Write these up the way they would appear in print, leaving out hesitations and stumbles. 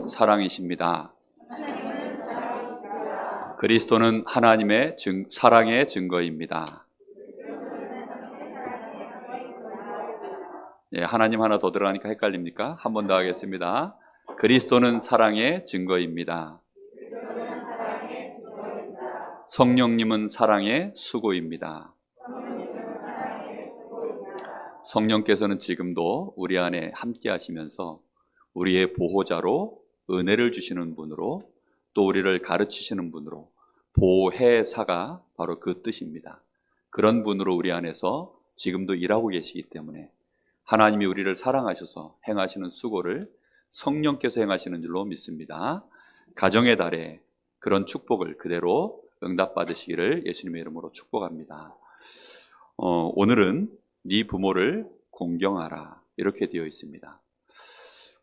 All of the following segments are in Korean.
사랑이십니다. 그리스도는 하나님의 사랑의 증거입니다. 예, 하나님 하나 더 들어가니까 헷갈립니까? 한 번 더 하겠습니다. 그리스도는 사랑의 증거입니다. 성령님은 사랑의 수고입니다. 성령께서는 지금도 우리 안에 함께 하시면서 우리의 보호자로 은혜를 주시는 분으로 또 우리를 가르치시는 분으로 보혜사가 바로 그 뜻입니다. 그런 분으로 우리 안에서 지금도 일하고 계시기 때문에 하나님이 우리를 사랑하셔서 행하시는 수고를 성령께서 행하시는 줄로 믿습니다. 가정의 달에 그런 축복을 그대로 응답받으시기를 예수님의 이름으로 축복합니다. 오늘은 네 부모를 공경하라 이렇게 되어 있습니다.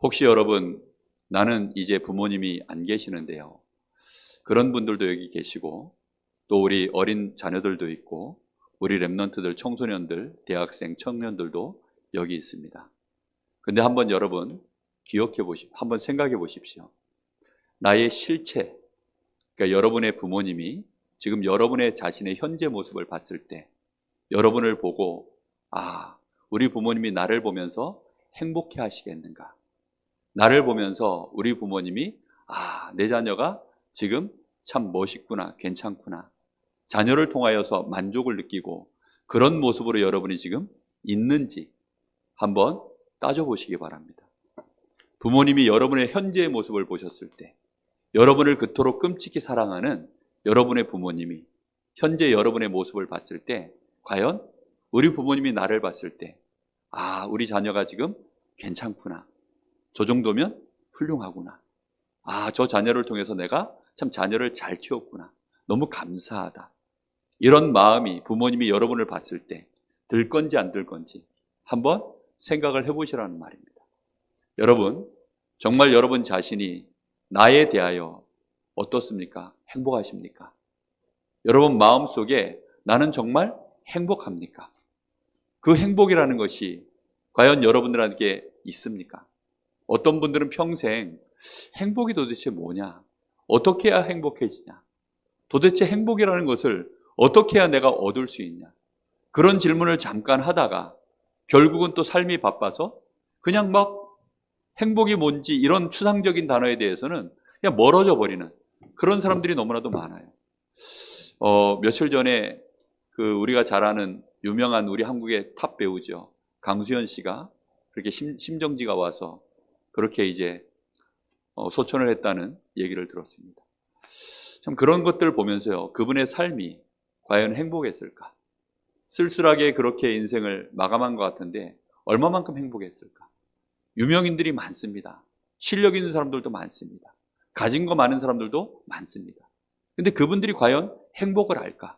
혹시 여러분 나는 이제 부모님이 안 계시는데요. 그런 분들도 여기 계시고 또 우리 어린 자녀들도 있고 우리 랩런트들, 청소년들, 대학생, 청년들도 여기 있습니다. 근데 한번 여러분 기억해 보십시오. 한번 생각해 보십시오. 나의 실체, 그러니까 여러분의 부모님이 지금 여러분의 자신의 현재 모습을 봤을 때 여러분을 보고 우리 부모님이 나를 보면서 행복해 하시겠는가? 나를 보면서 우리 부모님이 내 자녀가 지금 참 멋있구나, 괜찮구나. 자녀를 통하여서 만족을 느끼고 그런 모습으로 여러분이 지금 있는지 한번 따져보시기 바랍니다. 부모님이 여러분의 현재의 모습을 보셨을 때 여러분을 그토록 끔찍히 사랑하는 여러분의 부모님이 현재 여러분의 모습을 봤을 때 과연 우리 부모님이 나를 봤을 때 우리 자녀가 지금 괜찮구나. 저 정도면 훌륭하구나. 저 자녀를 통해서 내가 참 자녀를 잘 키웠구나. 너무 감사하다. 이런 마음이 부모님이 여러분을 봤을 때 들 건지 안 들 건지 한번 생각을 해보시라는 말입니다. 여러분, 정말 여러분 자신이 나에 대하여 어떻습니까? 행복하십니까? 여러분 마음속에 나는 정말 행복합니까? 그 행복이라는 것이 과연 여러분들에게 있습니까? 어떤 분들은 평생 행복이 도대체 뭐냐? 어떻게 해야 행복해지냐? 도대체 행복이라는 것을 어떻게 해야 내가 얻을 수 있냐? 그런 질문을 잠깐 하다가 결국은 또 삶이 바빠서 그냥 막 행복이 뭔지 이런 추상적인 단어에 대해서는 그냥 멀어져 버리는 그런 사람들이 너무나도 많아요. 며칠 전에 우리가 잘 아는 유명한 우리 한국의 탑 배우죠. 강수현 씨가 그렇게 심정지가 와서 그렇게 이제 소천을 했다는 얘기를 들었습니다. 참 그런 것들을 보면서요. 그분의 삶이 과연 행복했을까? 쓸쓸하게 그렇게 인생을 마감한 것 같은데 얼마만큼 행복했을까? 유명인들이 많습니다. 실력 있는 사람들도 많습니다. 가진 거 많은 사람들도 많습니다. 근데 그분들이 과연 행복을 할까?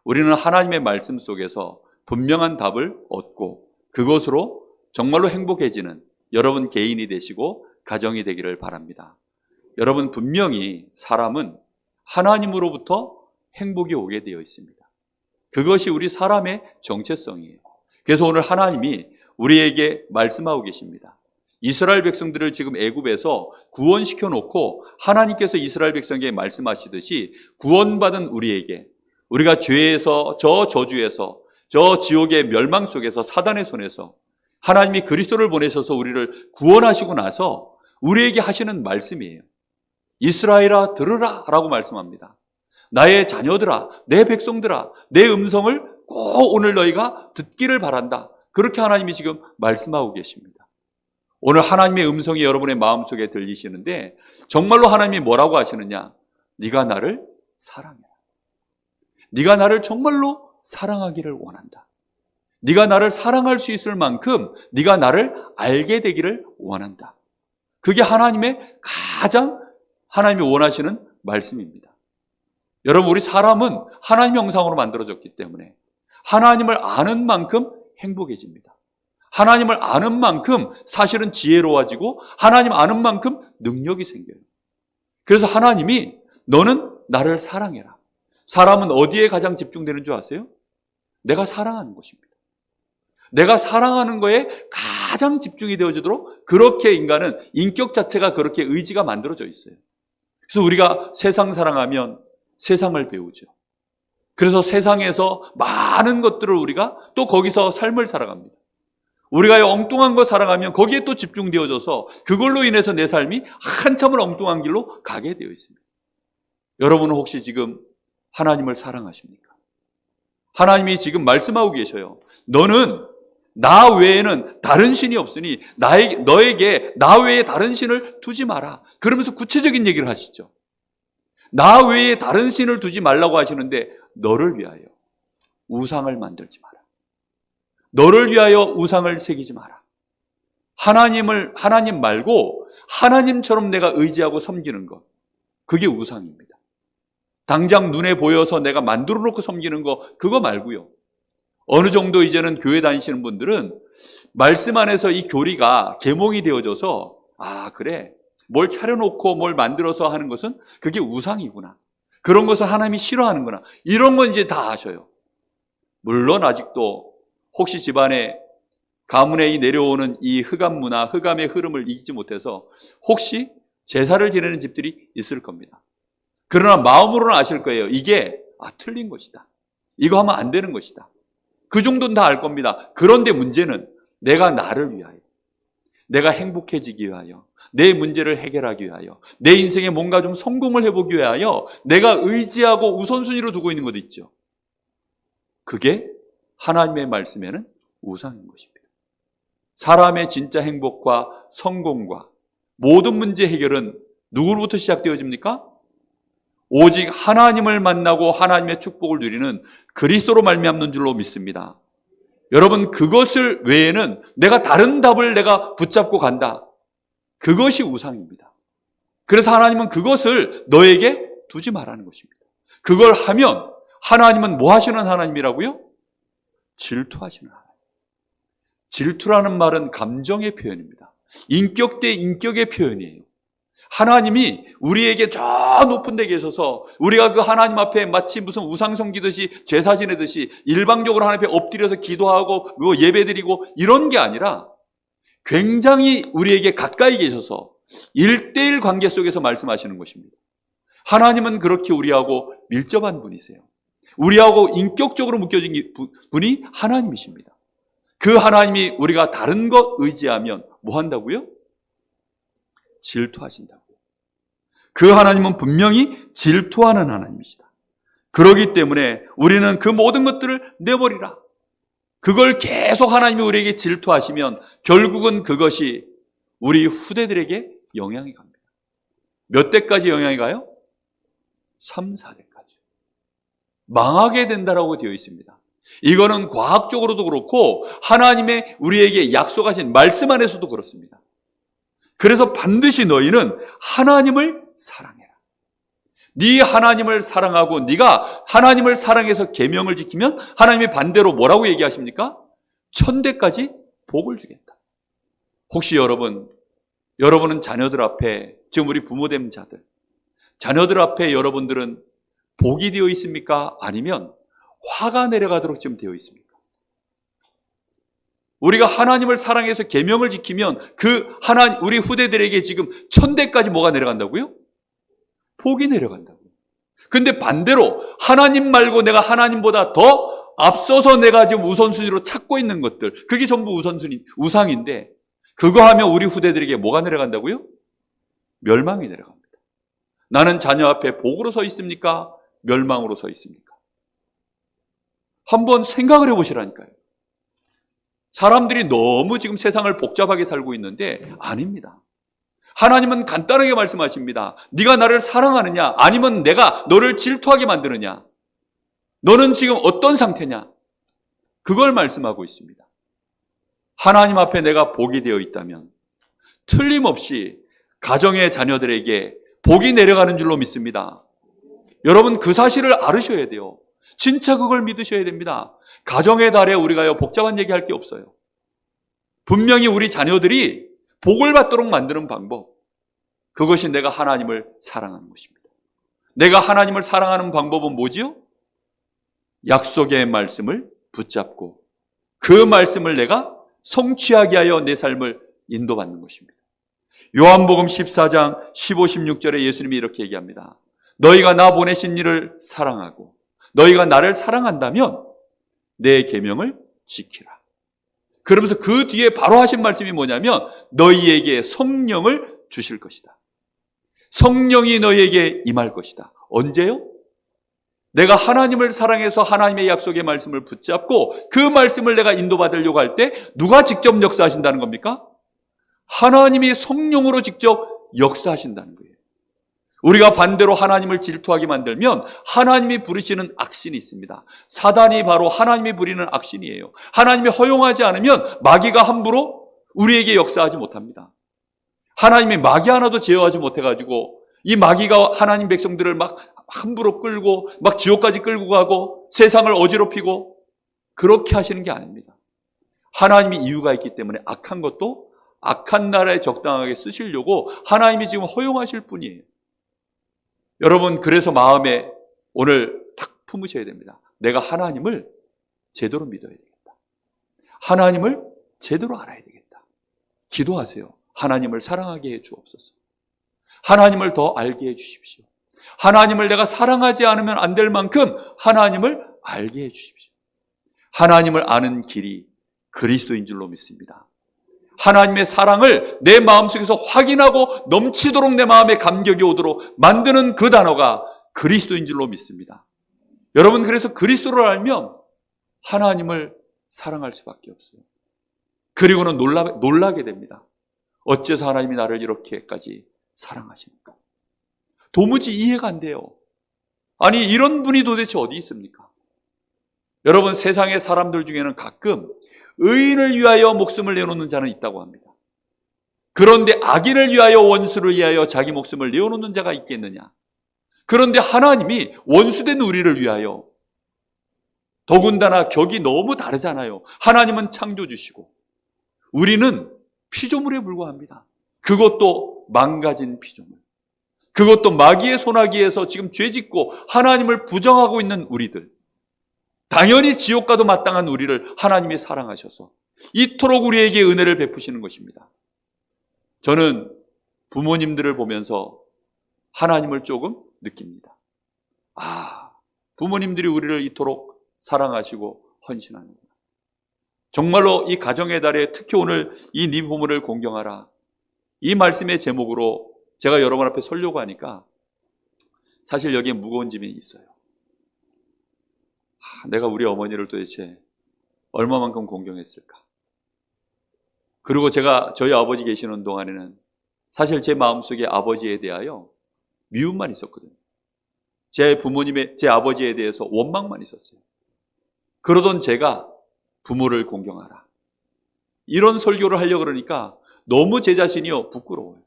우리는 하나님의 말씀 속에서 분명한 답을 얻고 그것으로 정말로 행복해지는 여러분 개인이 되시고 가정이 되기를 바랍니다. 여러분 분명히 사람은 하나님으로부터 행복이 오게 되어 있습니다. 그것이 우리 사람의 정체성이에요. 그래서 오늘 하나님이 우리에게 말씀하고 계십니다. 이스라엘 백성들을 지금 애굽에서 구원시켜 놓고 하나님께서 이스라엘 백성에게 말씀하시듯이 구원받은 우리에게 우리가 죄에서 저 저주에서 저 지옥의 멸망 속에서 사단의 손에서 하나님이 그리스도를 보내셔서 우리를 구원하시고 나서 우리에게 하시는 말씀이에요. 이스라엘아 들으라 라고 말씀합니다. 나의 자녀들아, 내 백성들아, 내 음성을 꼭 오늘 너희가 듣기를 바란다. 그렇게 하나님이 지금 말씀하고 계십니다. 오늘 하나님의 음성이 여러분의 마음속에 들리시는데 정말로 하나님이 뭐라고 하시느냐? 네가 나를 사랑해라. 네가 나를 정말로 사랑하기를 원한다. 네가 나를 사랑할 수 있을 만큼 네가 나를 알게 되기를 원한다. 그게 하나님의 가장 하나님이 원하시는 말씀입니다. 여러분 우리 사람은 하나님의 형상으로 만들어졌기 때문에 하나님을 아는 만큼 행복해집니다. 하나님을 아는 만큼 사실은 지혜로워지고 하나님 아는 만큼 능력이 생겨요. 그래서 하나님이 너는 나를 사랑해라. 사람은 어디에 가장 집중되는 줄 아세요? 내가 사랑하는 것입니다. 내가 사랑하는 거에 가장 집중이 되어지도록 그렇게 인간은 인격 자체가 그렇게 의지가 만들어져 있어요. 그래서 우리가 세상 사랑하면 세상을 배우죠. 그래서 세상에서 많은 것들을 우리가 또 거기서 삶을 살아갑니다. 우리가 엉뚱한 거 사랑하면 거기에 또 집중되어져서 그걸로 인해서 내 삶이 한참을 엉뚱한 길로 가게 되어 있습니다. 여러분은 혹시 지금 하나님을 사랑하십니까? 하나님이 지금 말씀하고 계셔요. 너는 나 외에는 다른 신이 없으니 너에게 나 외에 다른 신을 두지 마라. 그러면서 구체적인 얘기를 하시죠. 나 외에 다른 신을 두지 말라고 하시는데 너를 위하여 우상을 만들지 마라. 너를 위하여 우상을 새기지 마라. 하나님 말고 하나님처럼 내가 의지하고 섬기는 것, 그게 우상입니다. 당장 눈에 보여서 내가 만들어 놓고 섬기는 거, 그거 말고요. 어느 정도 이제는 교회 다니시는 분들은 말씀 안에서 이 교리가 계몽이 되어져서 그래, 뭘 차려놓고 뭘 만들어서 하는 것은 그게 우상이구나. 그런 것을 하나님이 싫어하는구나. 이런 건 이제 다 아셔요. 물론 아직도 혹시 집안에 가문에 내려오는 이 흑암 문화, 흑암의 흐름을 이기지 못해서 혹시 제사를 지내는 집들이 있을 겁니다. 그러나 마음으로는 아실 거예요. 이게 틀린 것이다. 이거 하면 안 되는 것이다. 그 정도는 다 알 겁니다. 그런데 문제는 내가 나를 위하여, 내가 행복해지기 위하여, 내 문제를 해결하기 위하여, 내 인생에 뭔가 좀 성공을 해보기 위하여 내가 의지하고 우선순위로 두고 있는 것도 있죠. 그게 하나님의 말씀에는 우상인 것입니다. 사람의 진짜 행복과 성공과 모든 문제 해결은 누구로부터 시작되어집니까? 오직 하나님을 만나고 하나님의 축복을 누리는 그리스도로 말미암는 줄로 믿습니다. 여러분, 그것을 외에는 내가 다른 답을 내가 붙잡고 간다. 그것이 우상입니다. 그래서 하나님은 그것을 너에게 두지 말라는 것입니다. 그걸 하면 하나님은 뭐 하시는 하나님이라고요? 질투하시는 하나님. 질투라는 말은 감정의 표현입니다. 인격 대 인격의 표현이에요. 하나님이 우리에게 저 높은 데 계셔서 우리가 그 하나님 앞에 마치 무슨 우상 섬기듯이 제사 지내듯이 일방적으로 하나님 앞에 엎드려서 기도하고 예배드리고 이런 게 아니라 굉장히 우리에게 가까이 계셔서 1:1 관계 속에서 말씀하시는 것입니다. 하나님은 그렇게 우리하고 밀접한 분이세요. 우리하고 인격적으로 묶여진 분이 하나님이십니다. 그 하나님이 우리가 다른 것 의지하면 뭐 한다고요? 질투하신다고. 그 하나님은 분명히 질투하는 하나님이시다. 그렇기 때문에 우리는 그 모든 것들을 내버리라. 그걸 계속 하나님이 우리에게 질투하시면 결국은 그것이 우리 후대들에게 영향이 갑니다. 몇 대까지 영향이 가요? 3, 4대까지. 망하게 된다라고 되어 있습니다. 이거는 과학적으로도 그렇고 하나님의 우리에게 약속하신 말씀 안에서도 그렇습니다. 그래서 반드시 너희는 하나님을 사랑해라. 네 하나님을 사랑하고 네가 하나님을 사랑해서 계명을 지키면 하나님이 반대로 뭐라고 얘기하십니까? 1000대까지 복을 주겠다. 혹시 여러분은 자녀들 앞에, 지금 우리 부모된 자들, 자녀들 앞에 여러분들은 복이 되어 있습니까? 아니면 화가 내려가도록 지금 되어 있습니까? 우리가 하나님을 사랑해서 계명을 지키면 우리 후대들에게 지금 1000대까지 뭐가 내려간다고요? 복이 내려간다고요. 근데 반대로 하나님 말고 내가 하나님보다 더 앞서서 내가 지금 우선순위로 찾고 있는 것들, 그게 전부 우상인데 그거 하면 우리 후대들에게 뭐가 내려간다고요? 멸망이 내려갑니다. 나는 자녀 앞에 복으로 서 있습니까? 멸망으로 서 있습니까? 한번 생각을 해보시라니까요. 사람들이 너무 지금 세상을 복잡하게 살고 있는데 아닙니다. 하나님은 간단하게 말씀하십니다. 네가 나를 사랑하느냐? 아니면 내가 너를 질투하게 만드느냐? 너는 지금 어떤 상태냐? 그걸 말씀하고 있습니다. 하나님 앞에 내가 복이 되어 있다면 틀림없이 가정의 자녀들에게 복이 내려가는 줄로 믿습니다. 여러분, 그 사실을 알으셔야 돼요. 진짜 그걸 믿으셔야 됩니다. 가정의 달에 우리가 복잡한 얘기할 게 없어요. 분명히 우리 자녀들이 복을 받도록 만드는 방법, 그것이 내가 하나님을 사랑하는 것입니다. 내가 하나님을 사랑하는 방법은 뭐지요? 약속의 말씀을 붙잡고 그 말씀을 내가 성취하게 하여 내 삶을 인도받는 것입니다. 요한복음 14장 15, 16절에 예수님이 이렇게 얘기합니다. 너희가 나 보내신 이를 사랑하고 너희가 나를 사랑한다면 내 계명을 지키라. 그러면서 그 뒤에 바로 하신 말씀이 뭐냐면 너희에게 성령을 주실 것이다. 성령이 너희에게 임할 것이다. 언제요? 내가 하나님을 사랑해서 하나님의 약속의 말씀을 붙잡고 그 말씀을 내가 인도받으려고 할 때 누가 직접 역사하신다는 겁니까? 하나님이 성령으로 직접 역사하신다는 거예요. 우리가 반대로 하나님을 질투하게 만들면 하나님이 부리시는 악신이 있습니다. 사단이 바로 하나님이 부리는 악신이에요. 하나님이 허용하지 않으면 마귀가 함부로 우리에게 역사하지 못합니다. 하나님이 마귀 하나도 제어하지 못해가지고 이 마귀가 하나님 백성들을 막 함부로 끌고 막 지옥까지 끌고 가고 세상을 어지럽히고 그렇게 하시는 게 아닙니다. 하나님이 이유가 있기 때문에 악한 것도 악한 나라에 적당하게 쓰시려고 하나님이 지금 허용하실 뿐이에요. 여러분, 그래서 마음에 오늘 탁 품으셔야 됩니다. 내가 하나님을 제대로 믿어야 되겠다. 하나님을 제대로 알아야 되겠다. 기도하세요. 하나님을 사랑하게 해 주옵소서. 하나님을 더 알게 해 주십시오. 하나님을 내가 사랑하지 않으면 안 될 만큼 하나님을 알게 해 주십시오. 하나님을 아는 길이 그리스도인 줄로 믿습니다. 하나님의 사랑을 내 마음속에서 확인하고 넘치도록 내 마음에 감격이 오도록 만드는 그 단어가 그리스도인 줄로 믿습니다. 여러분, 그래서 그리스도를 알면 하나님을 사랑할 수밖에 없어요. 그리고는 놀라게 됩니다. 어째서 하나님이 나를 이렇게까지 사랑하십니까? 도무지 이해가 안 돼요. 아니, 이런 분이 도대체 어디 있습니까? 여러분, 세상의 사람들 중에는 가끔 의인을 위하여 목숨을 내놓는 자는 있다고 합니다. 그런데 악인을 위하여, 원수를 위하여 자기 목숨을 내어놓는 자가 있겠느냐? 그런데 하나님이 원수된 우리를 위하여, 더군다나 격이 너무 다르잖아요. 하나님은 창조주시고 우리는 피조물에 불과합니다. 그것도 망가진 피조물. 그것도 마귀의 손아귀에서 지금 죄짓고 하나님을 부정하고 있는 우리들. 당연히 지옥 가도 마땅한 우리를 하나님이 사랑하셔서 이토록 우리에게 은혜를 베푸시는 것입니다. 저는 부모님들을 보면서 하나님을 조금 느낍니다. 부모님들이 우리를 이토록 사랑하시고 헌신하는구나. 정말로 이 가정의 달에 특히 오늘 이 네 부모를 공경하라, 이 말씀의 제목으로 제가 여러분 앞에 서려고 하니까 사실 여기에 무거운 짐이 있어요. 내가 우리 어머니를 도대체 얼마만큼 공경했을까? 그리고 제가 저희 아버지 계시는 동안에는 사실 제 마음속에 아버지에 대하여 미움만 있었거든요. 제 아버지에 대해서 원망만 있었어요. 그러던 제가 부모를 공경하라, 이런 설교를 하려고 그러니까 너무 제 자신이요 부끄러워요.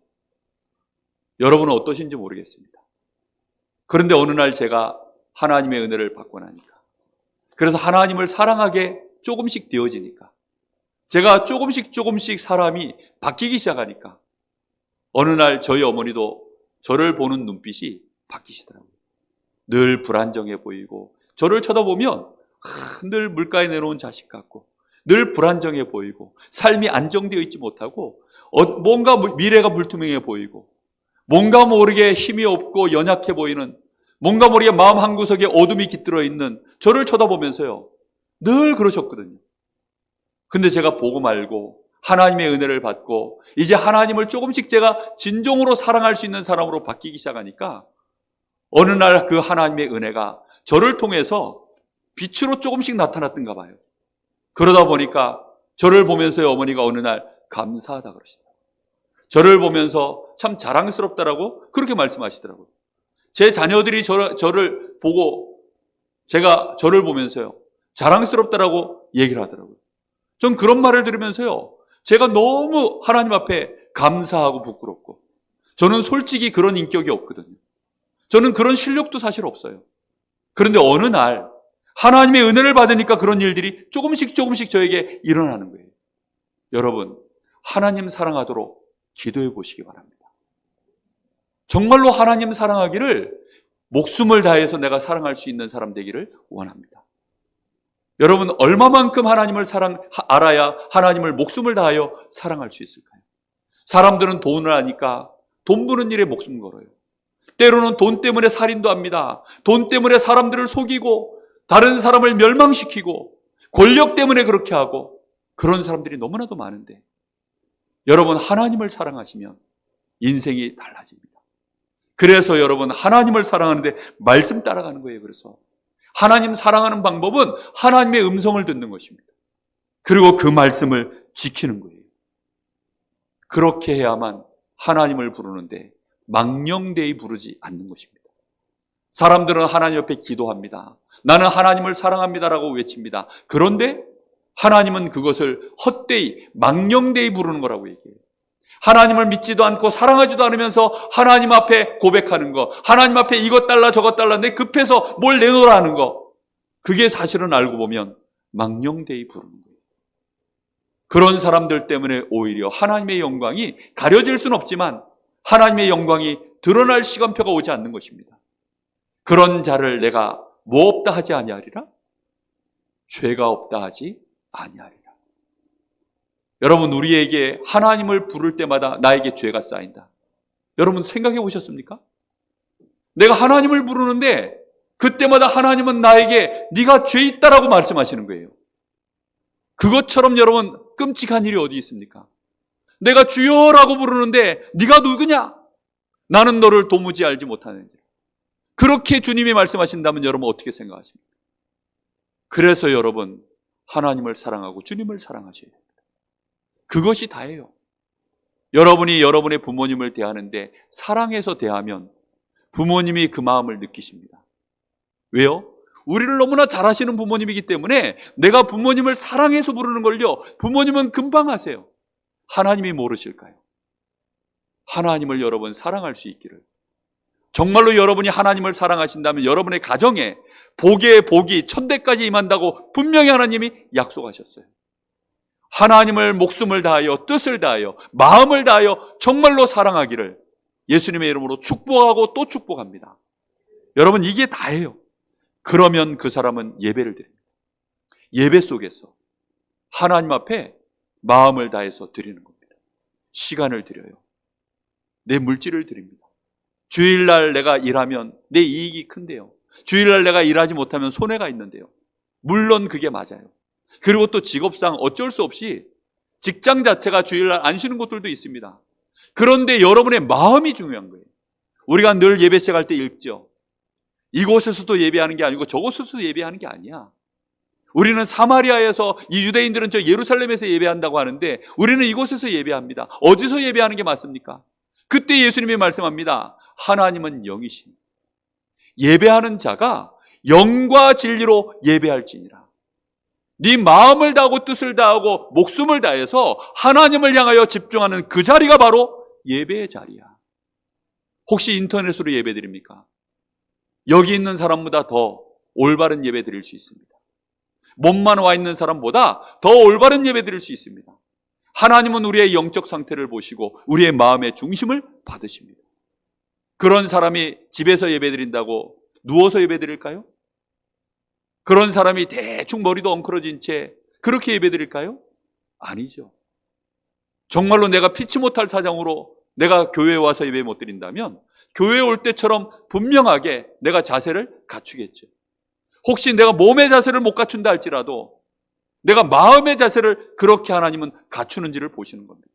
여러분은 어떠신지 모르겠습니다. 그런데 어느 날 제가 하나님의 은혜를 받고 나니까, 그래서 하나님을 사랑하게 조금씩 되어지니까, 제가 조금씩 사람이 바뀌기 시작하니까 어느 날 저희 어머니도 저를 보는 눈빛이 바뀌시더라고요. 늘 불안정해 보이고, 저를 쳐다보면 늘 물가에 내놓은 자식 같고, 늘 불안정해 보이고, 삶이 안정되어 있지 못하고, 뭔가 미래가 불투명해 보이고, 뭔가 모르게 힘이 없고 연약해 보이는, 뭔가 모르게 마음 한구석에 어둠이 깃들어 있는 저를 쳐다보면서요 늘 그러셨거든요. 근데 제가 보고 말고 하나님의 은혜를 받고 이제 하나님을 조금씩 제가 진정으로 사랑할 수 있는 사람으로 바뀌기 시작하니까 어느 날 그 하나님의 은혜가 저를 통해서 빛으로 조금씩 나타났던가 봐요. 그러다 보니까 저를 보면서 어머니가 어느 날 감사하다 그러시더라고요. 저를 보면서 참 자랑스럽다라고 그렇게 말씀하시더라고요. 제 자녀들이 저를 보고 제가 저를 보면서요 자랑스럽다라고 얘기를 하더라고요. 전 그런 말을 들으면서요 제가 너무 하나님 앞에 감사하고 부끄럽고, 저는 솔직히 그런 인격이 없거든요. 저는 그런 실력도 사실 없어요. 그런데 어느 날 하나님의 은혜를 받으니까 그런 일들이 조금씩 저에게 일어나는 거예요. 여러분, 하나님 사랑하도록 기도해 보시기 바랍니다. 정말로 하나님 사랑하기를 목숨을 다해서 내가 사랑할 수 있는 사람 되기를 원합니다. 여러분, 얼마만큼 하나님을 알아야 하나님을 목숨을 다하여 사랑할 수 있을까요? 사람들은 돈을 아니까 돈 버는 일에 목숨 걸어요. 때로는 돈 때문에 살인도 합니다. 돈 때문에 사람들을 속이고 다른 사람을 멸망시키고 권력 때문에 그렇게 하고, 그런 사람들이 너무나도 많은데, 여러분, 하나님을 사랑하시면 인생이 달라집니다. 그래서 여러분, 하나님을 사랑하는데 말씀 따라가는 거예요. 그래서 하나님 사랑하는 방법은 하나님의 음성을 듣는 것입니다. 그리고 그 말씀을 지키는 거예요. 그렇게 해야만 하나님을 부르는데 망령되이 부르지 않는 것입니다. 사람들은 하나님 옆에 기도합니다. 나는 하나님을 사랑합니다라고 외칩니다. 그런데 하나님은 그것을 헛되이 망령되이 부르는 거라고 얘기해요. 하나님을 믿지도 않고 사랑하지도 않으면서 하나님 앞에 고백하는 거, 하나님 앞에 이것 달라 저것 달라 내 급해서 뭘 내놓으라 하는 거, 그게 사실은 알고 보면 망령되이 부르는 거예요. 그런 사람들 때문에 오히려 하나님의 영광이 가려질 수는 없지만 하나님의 영광이 드러날 시간표가 오지 않는 것입니다. 그런 자를 내가 뭐 없다 하지 아니하리라? 죄가 없다 하지 아니하리라. 여러분, 우리에게 하나님을 부를 때마다 나에게 죄가 쌓인다. 여러분, 생각해 보셨습니까? 내가 하나님을 부르는데 그때마다 하나님은 나에게 네가 죄 있다라고 말씀하시는 거예요. 그것처럼 여러분, 끔찍한 일이 어디 있습니까? 내가 주여라고 부르는데 네가 누구냐? 나는 너를 도무지 알지 못하느니라. 그렇게 주님이 말씀하신다면 여러분 어떻게 생각하십니까? 그래서 여러분, 하나님을 사랑하고 주님을 사랑하셔야 됩니다. 그것이 다예요. 여러분이 여러분의 부모님을 대하는데 사랑해서 대하면 부모님이 그 마음을 느끼십니다. 왜요? 우리를 너무나 잘하시는 부모님이기 때문에 내가 부모님을 사랑해서 부르는 걸요, 부모님은 금방 하세요. 하나님이 모르실까요? 하나님을 여러분 사랑할 수 있기를, 정말로 여러분이 하나님을 사랑하신다면 여러분의 가정에 복의 복이 천대까지 임한다고 분명히 하나님이 약속하셨어요. 하나님을 목숨을 다하여 뜻을 다하여 마음을 다하여 정말로 사랑하기를 예수님의 이름으로 축복하고 또 축복합니다. 여러분, 이게 다예요. 그러면 그 사람은 예배를 드립니다. 예배 속에서 하나님 앞에 마음을 다해서 드리는 겁니다. 시간을 드려요. 내 물질을 드립니다. 주일날 내가 일하면 내 이익이 큰데요, 주일날 내가 일하지 못하면 손해가 있는데요, 물론 그게 맞아요. 그리고 또 직업상 어쩔 수 없이 직장 자체가 주일날 안 쉬는 곳들도 있습니다. 그런데 여러분의 마음이 중요한 거예요. 우리가 늘 예배 시작할 때 읽죠. 이곳에서도 예배하는 게 아니고 저곳에서도 예배하는 게 아니야. 우리는 사마리아에서, 이 유대인들은 저 예루살렘에서 예배한다고 하는데 우리는 이곳에서 예배합니다. 어디서 예배하는 게 맞습니까? 그때 예수님이 말씀합니다. 하나님은 영이신 예배하는 자가 영과 진리로 예배할지니라. 네 마음을 다하고 뜻을 다하고 목숨을 다해서 하나님을 향하여 집중하는 그 자리가 바로 예배의 자리야. 혹시 인터넷으로 예배 드립니까? 여기 있는 사람보다 더 올바른 예배 드릴 수 있습니다. 몸만 와 있는 사람보다 더 올바른 예배 드릴 수 있습니다. 하나님은 우리의 영적 상태를 보시고 우리의 마음의 중심을 받으십니다. 그런 사람이 집에서 예배 드린다고 누워서 예배 드릴까요? 그런 사람이 대충 머리도 엉클어진 채 그렇게 예배 드릴까요? 아니죠. 정말로 내가 피치 못할 사정으로 내가 교회에 와서 예배 못 드린다면 교회에 올 때처럼 분명하게 내가 자세를 갖추겠죠. 혹시 내가 몸의 자세를 못 갖춘다 할지라도 내가 마음의 자세를 그렇게 하나님은 갖추는지를 보시는 겁니다.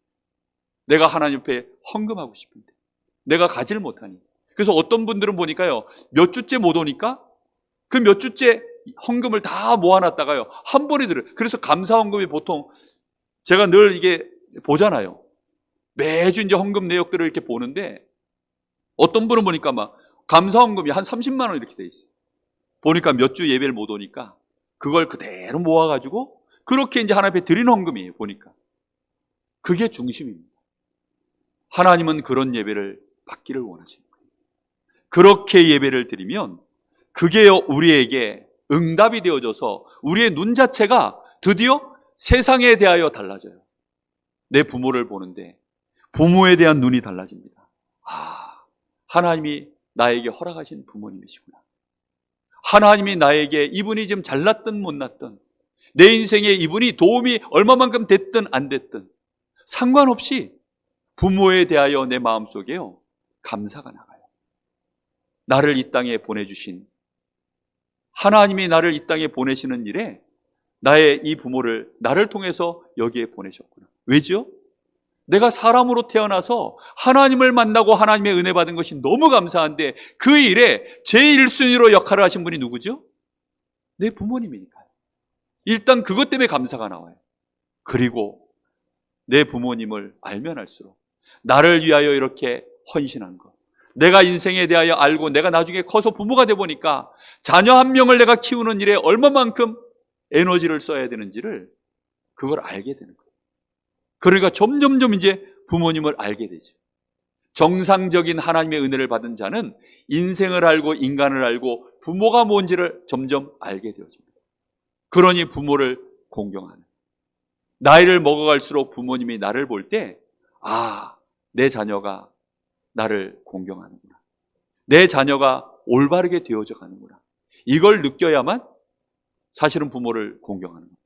내가 하나님 앞에 헌금하고 싶은데 내가 가지를 못하니. 그래서 어떤 분들은 보니까요, 몇 주째 못 오니까 그 몇 주째 헌금을 다 모아놨다가요 한 번에 들어요. 그래서 감사 헌금이 보통 제가 늘 이게 보잖아요. 매주 이제 헌금 내역들을 이렇게 보는데 어떤 분은 보니까 막 감사 헌금이 한 30만 원 이렇게 돼 있어요. 보니까 몇 주 예배를 못 오니까 그걸 그대로 모아가지고 그렇게 이제 하나님 앞에 드리는 헌금이에요. 보니까 그게 중심입니다. 하나님은 그런 예배를 받기를 원하시는 거예요. 그렇게 예배를 드리면 그게 우리에게 응답이 되어져서 우리의 눈 자체가 드디어 세상에 대하여 달라져요. 내 부모를 보는데 부모에 대한 눈이 달라집니다. 아, 하나님이 나에게 허락하신 부모님이시구나. 하나님이 나에게 이분이 지금 잘났든 못났든 내 인생에 이분이 도움이 얼마만큼 됐든 안 됐든 상관없이 부모에 대하여 내 마음속에요, 감사가 나가요. 나를 이 땅에 보내주신, 하나님이 나를 이 땅에 보내시는 일에 나의 이 부모를 나를 통해서 여기에 보내셨구나. 왜죠? 내가 사람으로 태어나서 하나님을 만나고 하나님의 은혜 받은 것이 너무 감사한데 그 일에 제1순위로 역할을 하신 분이 누구죠? 내 부모님이니까요. 일단 그것 때문에 감사가 나와요. 그리고 내 부모님을 알면 알수록 나를 위하여 이렇게 헌신한 것, 내가 인생에 대하여 알고 내가 나중에 커서 부모가 돼 보니까 자녀 한 명을 내가 키우는 일에 얼마만큼 에너지를 써야 되는지를 그걸 알게 되는 거예요. 그러니까 점점점 이제 부모님을 알게 되죠. 정상적인 하나님의 은혜를 받은 자는 인생을 알고 인간을 알고 부모가 뭔지를 점점 알게 되어집니다. 그러니 부모를 공경하는, 나이를 먹어갈수록 부모님이 나를 볼 때 내 자녀가 나를 공경하는구나, 내 자녀가 올바르게 되어져 가는구나, 이걸 느껴야만 사실은 부모를 공경하는 겁니다.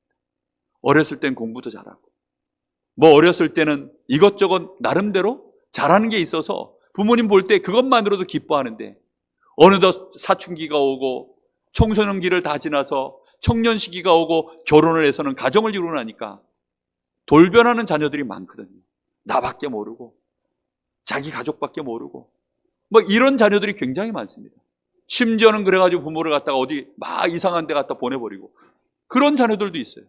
어렸을 땐 공부도 잘하고 어렸을 때는 이것저것 나름대로 잘하는 게 있어서 부모님 볼 때 그것만으로도 기뻐하는데 어느덧 사춘기가 오고 청소년기를 다 지나서 청년 시기가 오고 결혼을 해서는 가정을 이루고 나니까 돌변하는 자녀들이 많거든요. 나밖에 모르고 자기 가족밖에 모르고 이런 자녀들이 굉장히 많습니다. 심지어는 그래가지고 부모를 갖다가 어디 막 이상한 데 갖다 보내버리고 그런 자녀들도 있어요.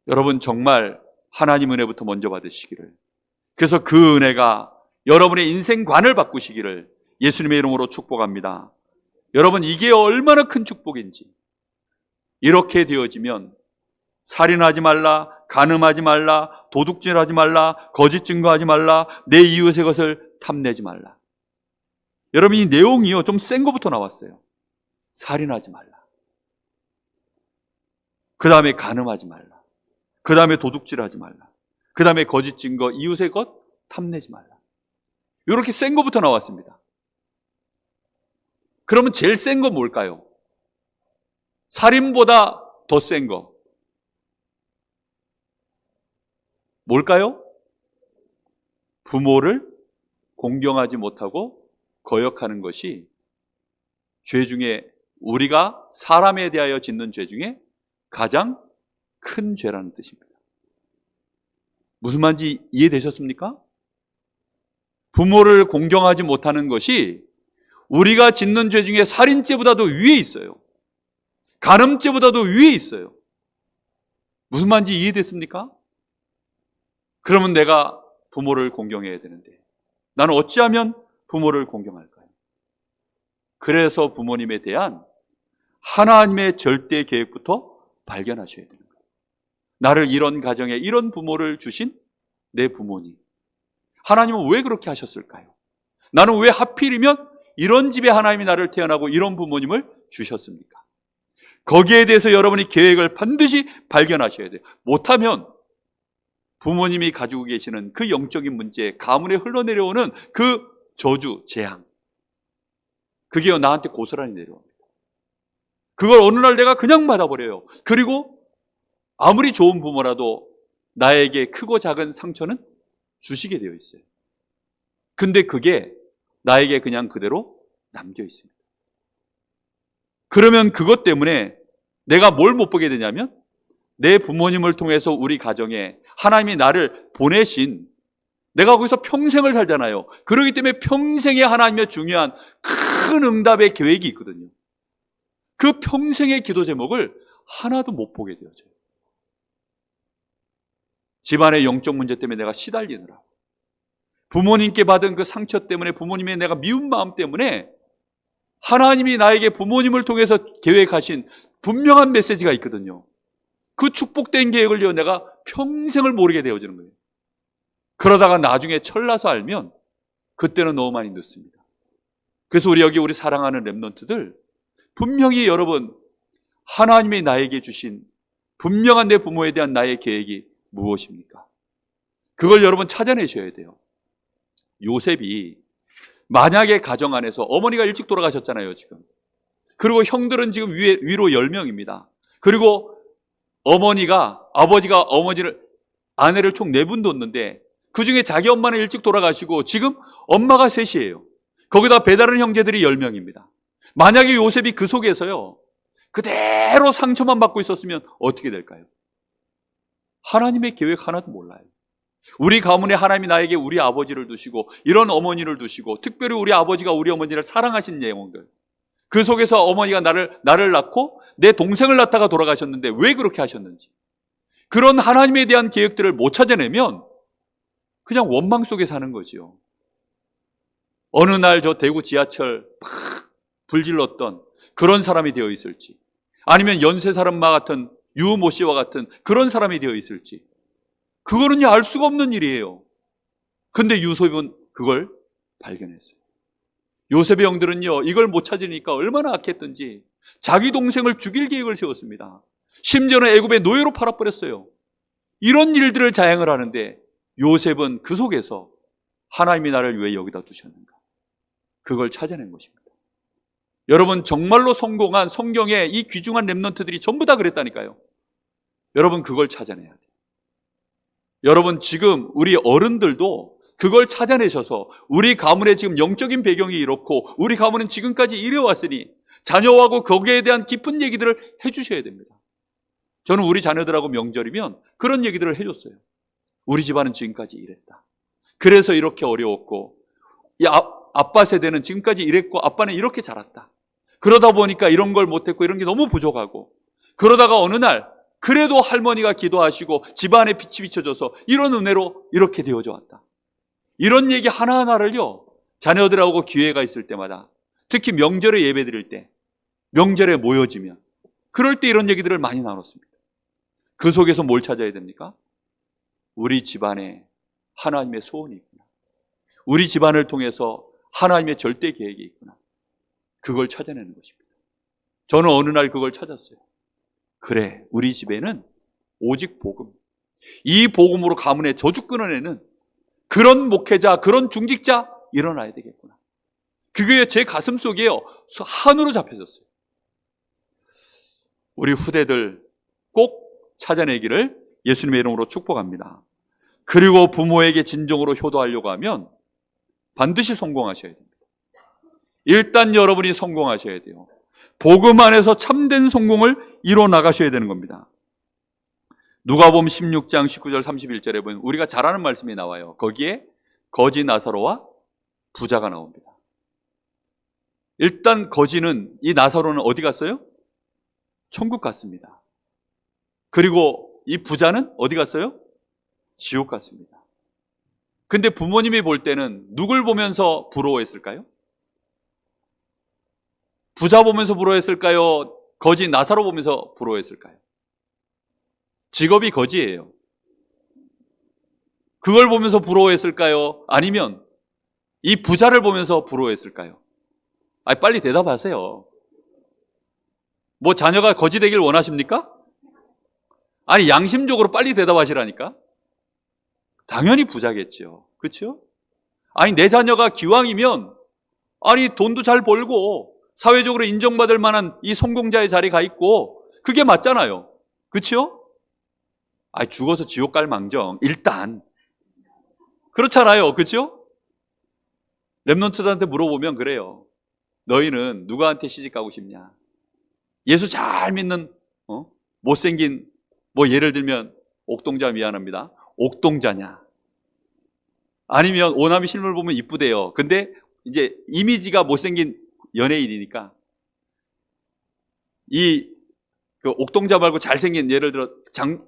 여러분 정말 하나님 은혜부터 먼저 받으시기를, 그래서 그 은혜가 여러분의 인생관을 바꾸시기를 예수님의 이름으로 축복합니다. 여러분 이게 얼마나 큰 축복인지. 이렇게 되어지면 살인하지 말라, 간음하지 말라, 도둑질하지 말라, 거짓 증거하지 말라, 내 이웃의 것을 탐내지 말라. 여러분 이 내용이요 좀 센 거부터 나왔어요. 살인하지 말라, 그 다음에 간음하지 말라, 그 다음에 도둑질하지 말라, 그 다음에 거짓 증거, 이웃의 것 탐내지 말라. 이렇게 센 거부터 나왔습니다. 그러면 제일 센 건 뭘까요? 살인보다 더 센 거 뭘까요? 부모를 공경하지 못하고 거역하는 것이 죄 중에, 우리가 사람에 대하여 짓는 죄 중에 가장 큰 죄라는 뜻입니다. 무슨 말인지 이해되셨습니까? 부모를 공경하지 못하는 것이 우리가 짓는 죄 중에 살인죄보다도 위에 있어요. 간음죄보다도 위에 있어요. 무슨 말인지 이해됐습니까? 그러면 내가 부모를 공경해야 되는데 나는 어찌하면 부모를 공경할까요? 그래서 부모님에 대한 하나님의 절대 계획부터 발견하셔야 되는 거예요. 나를 이런 가정에 이런 부모를 주신 내 부모님, 하나님은 왜 그렇게 하셨을까요? 나는 왜 하필이면 이런 집에 하나님이 나를 태어나고 이런 부모님을 주셨습니까? 거기에 대해서 여러분이 계획을 반드시 발견하셔야 돼요. 못하면 부모님이 가지고 계시는 그 영적인 문제, 가문에 흘러내려오는 그 저주, 재앙, 그게 나한테 고스란히 내려옵니다. 그걸 어느 날 내가 그냥 받아버려요. 그리고 아무리 좋은 부모라도 나에게 크고 작은 상처는 주시게 되어 있어요. 근데 그게 나에게 그냥 그대로 남겨 있습니다. 그러면 그것 때문에 내가 뭘 못 보게 되냐면 내 부모님을 통해서 우리 가정에 하나님이 나를 보내신, 내가 거기서 평생을 살잖아요. 그렇기 때문에 평생에 하나님의 중요한 큰 응답의 계획이 있거든요. 그 평생의 기도 제목을 하나도 못 보게 되어져요. 집안의 영적 문제 때문에 내가 시달리느라, 부모님께 받은 그 상처 때문에, 부모님의 내가 미운 마음 때문에 하나님이 나에게 부모님을 통해서 계획하신 분명한 메시지가 있거든요. 그 축복된 계획을요 내가 평생을 모르게 되어지는 거예요. 그러다가 나중에 철나서 알면 그때는 너무 많이 늦습니다. 그래서 우리 사랑하는 렘넌트들, 분명히 여러분 하나님이 나에게 주신 분명한 내 부모에 대한 나의 계획이 무엇입니까? 그걸 여러분 찾아내셔야 돼요. 요셉이 만약에 가정 안에서, 어머니가 일찍 돌아가셨잖아요 지금. 그리고 형들은 지금 위로 10명입니다. 그리고 아버지가 아내를 총 4분 뒀는데 그 중에 자기 엄마는 일찍 돌아가시고 지금 엄마가 셋이에요. 거기다 배다른 형제들이 10명입니다. 만약에 요셉이 그 속에서요, 그대로 상처만 받고 있었으면 어떻게 될까요? 하나님의 계획 하나도 몰라요. 우리 가문에 하나님이 나에게 우리 아버지를 두시고 이런 어머니를 두시고 특별히 우리 아버지가 우리 어머니를 사랑하신 내용들, 그 속에서 어머니가 나를 낳고 내 동생을 낳다가 돌아가셨는데 왜 그렇게 하셨는지, 그런 하나님에 대한 계획들을 못 찾아내면 그냥 원망 속에 사는 거지요. 어느 날 저 대구 지하철 막 불질렀던 그런 사람이 되어 있을지, 아니면 연쇄살인마 같은 유모 씨와 같은 그런 사람이 되어 있을지, 그거는요 알 수가 없는 일이에요. 근데 요셉은 그걸 발견했어요. 요셉의 형들은요 이걸 못 찾으니까 얼마나 악했던지 자기 동생을 죽일 계획을 세웠습니다. 심지어는 애굽의 노예로 팔아버렸어요. 이런 일들을 자행을 하는데 요셉은 그 속에서 하나님이 나를 왜 여기다 두셨는가, 그걸 찾아낸 것입니다. 여러분, 정말로 성공한 성경의 이 귀중한 렘넌트들이 전부 다 그랬다니까요. 여러분, 그걸 찾아내야 돼요. 여러분, 지금 우리 어른들도 그걸 찾아내셔서 우리 가문의 지금 영적인 배경이 이렇고 우리 가문은 지금까지 이래왔으니 자녀하고 거기에 대한 깊은 얘기들을 해주셔야 됩니다. 저는 우리 자녀들하고 명절이면 그런 얘기들을 해줬어요. 우리 집안은 지금까지 이랬다. 그래서 이렇게 어려웠고, 아빠 세대는 지금까지 이랬고 아빠는 이렇게 자랐다. 그러다 보니까 이런 걸 못했고 이런 게 너무 부족하고, 그러다가 어느 날 그래도 할머니가 기도하시고 집안에 빛이 비춰져서 이런 은혜로 이렇게 되어져 왔다. 이런 얘기 하나하나를요 자녀들하고 기회가 있을 때마다, 특히 명절에 예배 드릴 때, 명절에 모여지면 그럴 때 이런 얘기들을 많이 나눴습니다. 그 속에서 뭘 찾아야 됩니까? 우리 집안에 하나님의 소원이 있구나, 우리 집안을 통해서 하나님의 절대 계획이 있구나, 그걸 찾아내는 것입니다. 저는 어느 날 그걸 찾았어요. 그래, 우리 집에는 오직 복음, 이 복음으로 가문의 저주 끊어내는 그런 목회자, 그런 중직자 일어나야 되겠구나. 그게 제 가슴 속에요 한으로 잡혀졌어요. 우리 후대들 꼭 찾아내기를 예수님의 이름으로 축복합니다. 그리고 부모에게 진정으로 효도하려고 하면 반드시 성공하셔야 됩니다. 일단 여러분이 성공하셔야 돼요. 복음 안에서 참된 성공을 이뤄 나가셔야 되는 겁니다. 누가복음 16장 19절 31절에 보면 우리가 잘 아는 말씀이 나와요. 거기에 거지 나사로와 부자가 나옵니다. 일단 거지는, 이 나사로는 어디 갔어요? 천국 갔습니다. 그리고 이 부자는 어디 갔어요? 지옥 갔습니다. 근데 부모님이 볼 때는 누굴 보면서 부러워했을까요? 부자 보면서 부러워했을까요? 거지 나사로 보면서 부러워했을까요? 직업이 거지예요. 그걸 보면서 부러워했을까요? 아니면 이 부자를 보면서 부러워했을까요? 빨리 대답하세요. 뭐 자녀가 거지 되길 원하십니까? 아니, 양심적으로 빨리 대답하시라니까. 당연히 부자겠죠. 그렇죠? 아니, 내 자녀가 기왕이면 아니 돈도 잘 벌고 사회적으로 인정받을 만한 이 성공자의 자리에 가 있고 그게 맞잖아요. 그렇죠? 죽어서 지옥 갈 망정. 일단 그렇잖아요. 그렇죠? 렘넌트들한테 물어보면 그래요. 너희는 누구한테 시집 가고 싶냐? 예수 잘 믿는 못생긴, 뭐 예를 들면 옥동자, 미안합니다, 옥동자냐? 아니면 오남이 실물 보면 이쁘대요. 근데 이제 이미지가 못생긴 연예인이니까 그 옥동자 말고 잘생긴, 예를 들어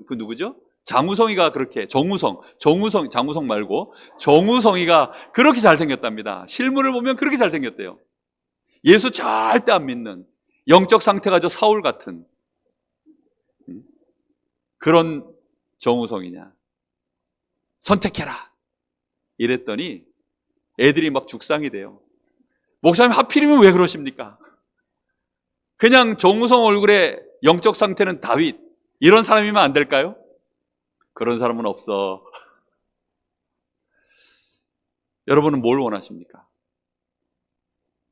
그 누구죠? 장우성이가 그렇게, 장우성 말고 정우성이가 그렇게 잘생겼답니다. 실물을 보면 그렇게 잘생겼대요. 예수 절대 안 믿는, 영적 상태가 저 사울 같은 그런 정우성이냐? 선택해라 이랬더니 애들이 막 죽상이 돼요. 목사님 하필이면 왜 그러십니까? 그냥 정우성 얼굴에 영적 상태는 다윗, 이런 사람이면 안 될까요? 그런 사람은 없어. 여러분은 뭘 원하십니까?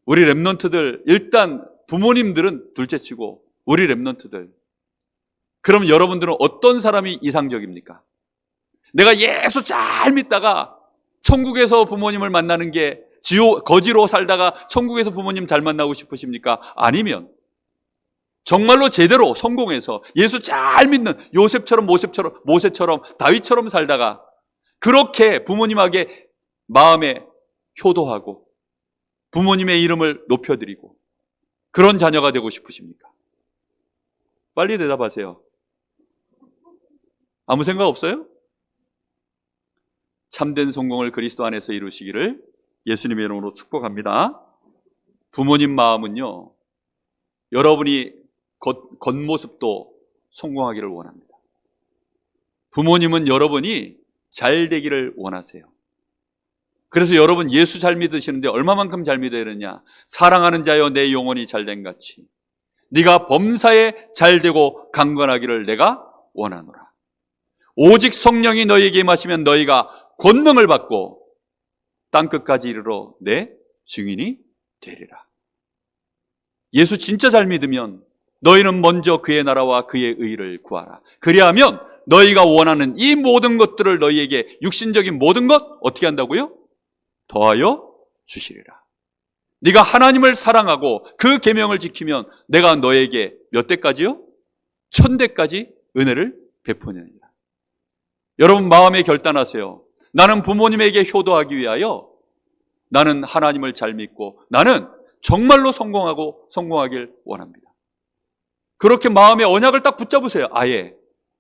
우리 렘넌트들, 일단 부모님들은 둘째치고 우리 렘넌트들, 그럼 여러분들은 어떤 사람이 이상적입니까? 내가 예수 잘 믿다가 천국에서 부모님을 만나는 게 거지로 살다가 천국에서 부모님 잘 만나고 싶으십니까? 아니면 정말로 제대로 성공해서 예수 잘 믿는 요셉처럼 모세처럼 다윗처럼 살다가 그렇게 부모님에게 마음에 효도하고 부모님의 이름을 높여드리고 그런 자녀가 되고 싶으십니까? 빨리 대답하세요. 아무 생각 없어요? 참된 성공을 그리스도 안에서 이루시기를 예수님의 이름으로 축복합니다. 부모님 마음은요, 여러분이 겉모습도 성공하기를 원합니다. 부모님은 여러분이 잘 되기를 원하세요. 그래서 여러분 예수 잘 믿으시는데 얼마만큼 잘 믿어야 되느냐? 사랑하는 자여 내 영혼이 잘된 같이 네가 범사에 잘되고 강건하기를 내가 원하노라. 오직 성령이 너희에게 임하시면 너희가 권능을 받고 땅끝까지 이르러 내 증인이 되리라. 예수 진짜 잘 믿으면 너희는 먼저 그의 나라와 그의 의를 구하라. 그리하면 너희가 원하는 이 모든 것들을 너희에게 육신적인 모든 것 어떻게 한다고요? 더하여 주시리라. 네가 하나님을 사랑하고 그 계명을 지키면 내가 너에게 몇 대까지요? 1000대까지 은혜를 베푸느니라. 여러분 마음에 결단하세요. 나는 부모님에게 효도하기 위하여 나는 하나님을 잘 믿고 나는 정말로 성공하길 원합니다. 그렇게 마음의 언약을 딱 붙잡으세요. 아예.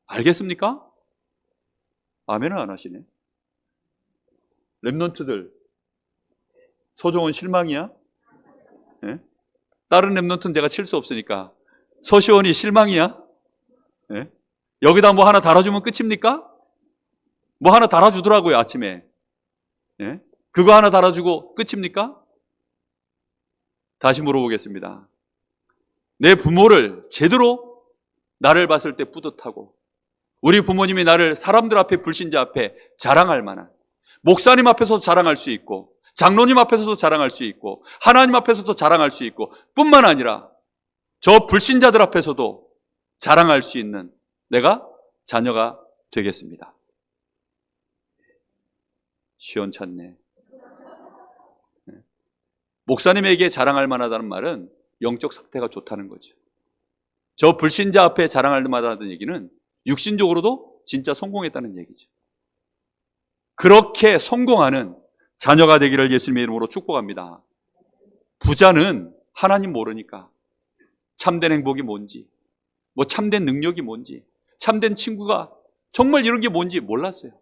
알겠습니까? 아멘은 안 하시네. 랩런트들 서종원 실망이야? 네? 다른 랩런트는 제가 칠 수 없으니까 서시원이 실망이야? 네? 여기다 뭐 하나 달아주면 끝입니까? 뭐 하나 달아주더라고요 아침에. 네? 그거 하나 달아주고 끝입니까? 다시 물어보겠습니다. 내 부모를 제대로 나를 봤을 때 뿌듯하고 우리 부모님이 나를 사람들 앞에 불신자 앞에 자랑할 만한 목사님 앞에서도 자랑할 수 있고 장로님 앞에서도 자랑할 수 있고 하나님 앞에서도 자랑할 수 있고 뿐만 아니라 저 불신자들 앞에서도 자랑할 수 있는 내가 자녀가 되겠습니다. 시원찮네. 목사님에게 자랑할 만하다는 말은 영적 상태가 좋다는 거죠. 저 불신자 앞에 자랑할 만하다는 얘기는 육신적으로도 진짜 성공했다는 얘기죠. 그렇게 성공하는 자녀가 되기를 예수님의 이름으로 축복합니다. 부자는 하나님 모르니까 참된 행복이 뭔지, 뭐 참된 능력이 뭔지, 참된 친구가 정말 이런 게 뭔지 몰랐어요.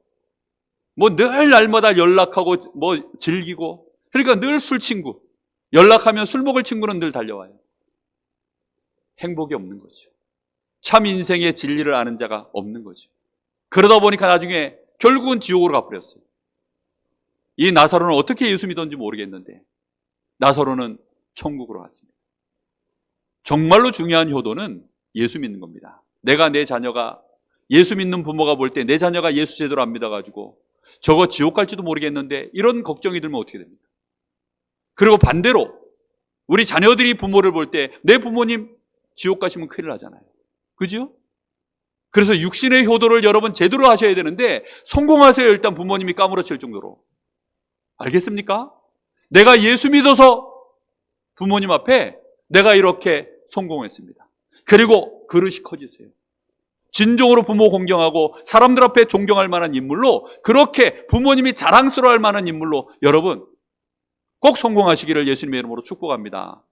뭐 늘 날마다 연락하고 뭐 즐기고 그러니까 늘 술 친구, 연락하면 술 먹을 친구는 늘 달려와요. 행복이 없는 거죠. 참 인생의 진리를 아는 자가 없는 거죠. 그러다 보니까 나중에 결국은 지옥으로 가버렸어요. 이 나사로는 어떻게 예수 믿었는지 모르겠는데 나사로는 천국으로 갔습니다. 정말로 중요한 효도는 예수 믿는 겁니다. 내가 내 자녀가 예수 믿는 부모가 볼 때 내 자녀가 예수 제대로 안 믿어가지고 저거 지옥 갈지도 모르겠는데 이런 걱정이 들면 어떻게 됩니까? 그리고 반대로 우리 자녀들이 부모를 볼 때 내 부모님 지옥 가시면 큰일 나잖아요. 그죠? 그래서 육신의 효도를 여러분 제대로 하셔야 되는데 성공하세요. 일단 부모님이 까무러칠 정도로. 알겠습니까? 내가 예수 믿어서 부모님 앞에 내가 이렇게 성공했습니다. 그리고 그릇이 커지세요. 진정으로 부모 공경하고 사람들 앞에 존경할 만한 인물로 그렇게 부모님이 자랑스러워할 만한 인물로 여러분 꼭 성공하시기를 예수님의 이름으로 축복합니다.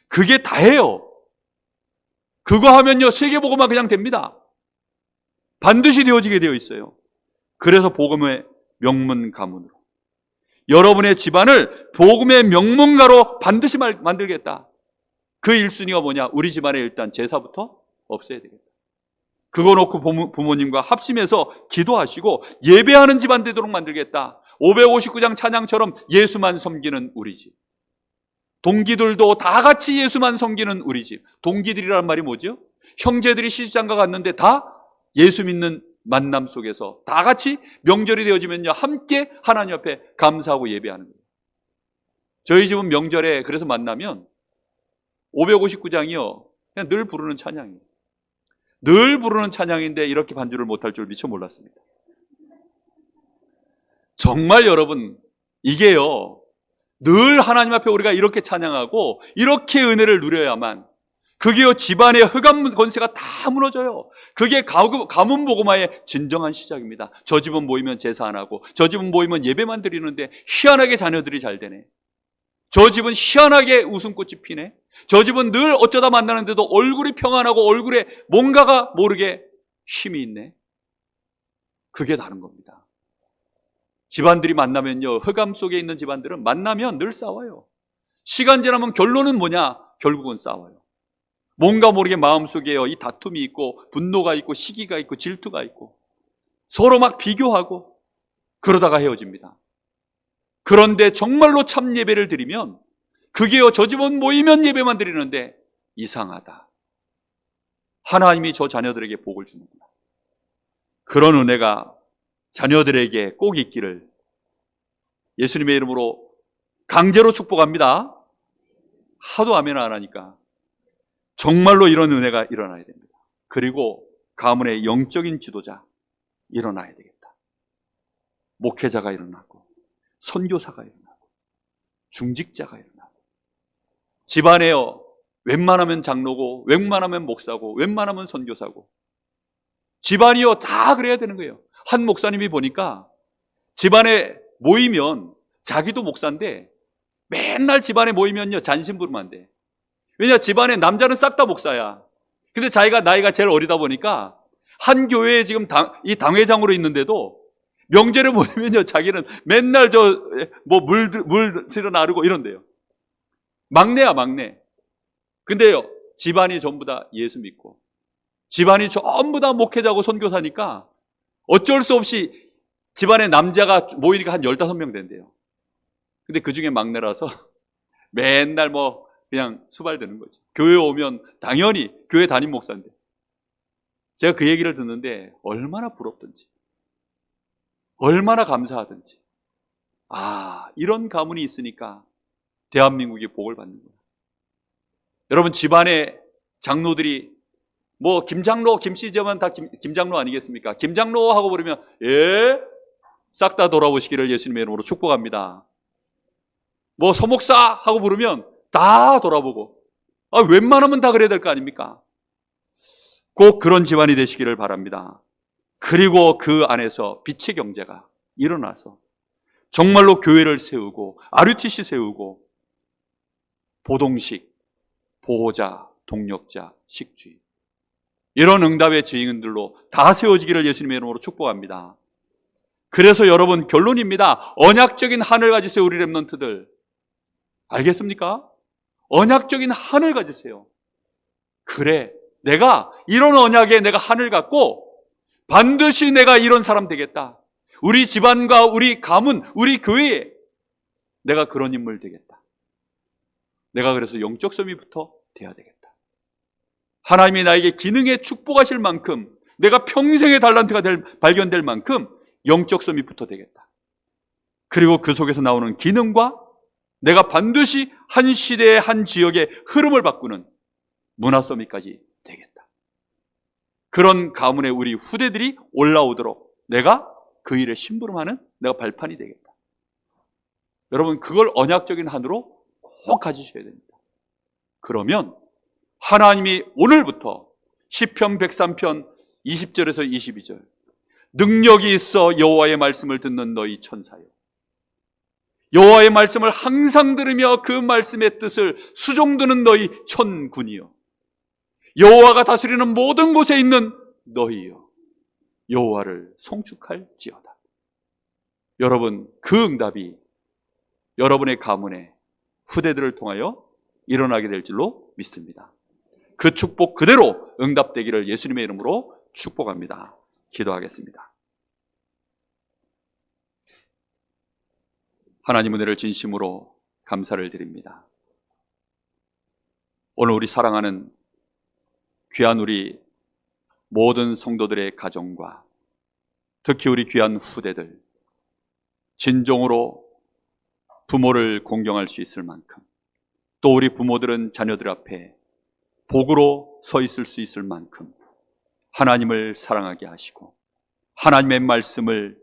그게 다예요. 그거 하면요 세계복음화 그냥 됩니다. 반드시 되어지게 되어 있어요. 그래서 복음의 명문 가문으로 여러분의 집안을 복음의 명문가로 반드시 만들겠다. 그 1순위가 뭐냐? 우리 집안에 일단 제사부터 없애야 되겠다. 그거 놓고 부모님과 합심해서 기도하시고 예배하는 집안 되도록 만들겠다. 559장 찬양처럼 예수만 섬기는 우리 집. 동기들도 다 같이 예수만 섬기는 우리 집. 동기들이란 말이 뭐죠? 형제들이 시집장가 갔는데 다 예수 믿는 만남 속에서 다 같이 명절이 되어지면요 함께 하나님 앞에 감사하고 예배하는 거예요. 저희 집은 명절에 그래서 만나면 559장이요 그냥 늘 부르는 찬양이에요. 늘 부르는 찬양인데 이렇게 반주를 못할 줄 미처 몰랐습니다. 정말 여러분, 이게요, 늘 하나님 앞에 우리가 이렇게 찬양하고 이렇게 은혜를 누려야만, 그게요, 집안의 흑암 권세가 다 무너져요. 그게 가문 복음화의 진정한 시작입니다. 저 집은 모이면 제사 안 하고, 저 집은 모이면 예배만 드리는데 희한하게 자녀들이 잘 되네. 저 집은 희한하게 웃음꽃이 피네. 저 집은 늘 어쩌다 만나는데도 얼굴이 평안하고 얼굴에 뭔가가 모르게 힘이 있네. 그게 다른 겁니다. 집안들이 만나면요, 흑암 속에 있는 집안들은 만나면 늘 싸워요. 시간 지나면 결론은 뭐냐? 결국은 싸워요. 뭔가 모르게 마음속에요, 이 다툼이 있고 분노가 있고 시기가 있고 질투가 있고 서로 막 비교하고 그러다가 헤어집니다. 그런데 정말로 참 예배를 드리면, 그게요, 저 집은 모이면 예배만 드리는데 이상하다, 하나님이 저 자녀들에게 복을 주는구나, 그런 은혜가 자녀들에게 꼭 있기를 예수님의 이름으로 강제로 축복합니다. 하도 아멘 안 하니까 정말로 이런 은혜가 일어나야 됩니다. 그리고 가문의 영적인 지도자 일어나야 되겠다. 목회자가 일어나고 선교사가 일어나고 중직자가 일어나고, 집안에요, 웬만하면 장로고 웬만하면 목사고 웬만하면 선교사고, 집안이요 다 그래야 되는 거예요. 한 목사님이 보니까 집안에 모이면, 자기도 목사인데 맨날 집안에 모이면요 잔심 부르면 안 돼. 왜냐, 집안에 남자는 싹 다 목사야. 근데 자기가 나이가 제일 어리다 보니까 한 교회에 지금 이 당회장으로 있는데도 명절에 모이면요 자기는 맨날 물 들여 나르고 이런대요. 막내야, 막내. 근데요, 집안이 전부 다 예수 믿고 집안이 전부 다 목회자고 선교사니까 어쩔 수 없이 집안에 남자가 모이니까 한 15명 된대요. 근데 그 중에 막내라서 맨날 그냥 수발되는 거지. 교회 오면 당연히 교회 담임 목사인데, 제가 그 얘기를 듣는데 얼마나 부럽든지, 얼마나 감사하든지. 이런 가문이 있으니까 대한민국이 복을 받는 거예요. 여러분, 집안에 장로들이 김장로, 김씨지만 다 김장로 아니겠습니까? 김장로 하고 부르면 싹 다 돌아오시기를 예수님의 이름으로 축복합니다. 서목사 하고 부르면 다 돌아보고, 웬만하면 다 그래야 될 거 아닙니까? 꼭 그런 집안이 되시기를 바랍니다. 그리고 그 안에서 빛의 경제가 일어나서 정말로 교회를 세우고 RUTC 세우고 보동식, 보호자, 동력자, 식주의, 이런 응답의 증인들로 다 세워지기를 예수님의 이름으로 축복합니다. 그래서 여러분, 결론입니다. 언약적인 한을 가지세요, 우리 렘넌트들. 알겠습니까? 언약적인 한을 가지세요. 그래, 내가 이런 언약에 내가 한을 갖고 반드시 내가 이런 사람 되겠다. 우리 집안과 우리 가문, 우리 교회에 내가 그런 인물 되겠다. 내가 그래서 영적 소미부터 돼야 되겠다. 하나님이 나에게 기능에 축복하실 만큼, 내가 평생의 달란트가 발견될 만큼 영적 소미부터 되겠다. 그리고 그 속에서 나오는 기능과 내가 반드시 한 시대의 한 지역의 흐름을 바꾸는 문화 소미까지 되겠다. 그런 가문의 우리 후대들이 올라오도록 내가 그 일에 심부름하는 내가 발판이 되겠다. 여러분, 그걸 언약적인 한으로 꼭 가지셔야 됩니다. 그러면 하나님이 오늘부터 시편 103편 20절에서 22절, 능력이 있어 여호와의 말씀을 듣는 너희 천사여, 여호와의 말씀을 항상 들으며 그 말씀의 뜻을 수종드는 너희 천군이여, 여호와가 다스리는 모든 곳에 있는 너희여, 여호와를 송축할지어다. 여러분, 그 응답이 여러분의 가문의 후대들을 통하여 일어나게 될 줄로 믿습니다. 그 축복 그대로 응답되기를 예수님의 이름으로 축복합니다. 기도하겠습니다. 하나님, 은혜를 진심으로 감사를 드립니다. 오늘 우리 사랑하는 귀한 우리 모든 성도들의 가정과 특히 우리 귀한 후대들, 진정으로 부모를 공경할 수 있을 만큼, 또 우리 부모들은 자녀들 앞에 복으로 서 있을 수 있을 만큼 하나님을 사랑하게 하시고 하나님의 말씀을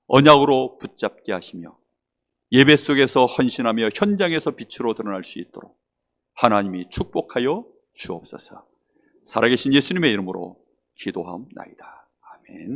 언약으로 붙잡게 하시며 예배 속에서 헌신하며 현장에서 빛으로 드러날 수 있도록 하나님이 축복하여 주옵소서. 살아계신 예수님의 이름으로 기도하옵나이다. 아멘.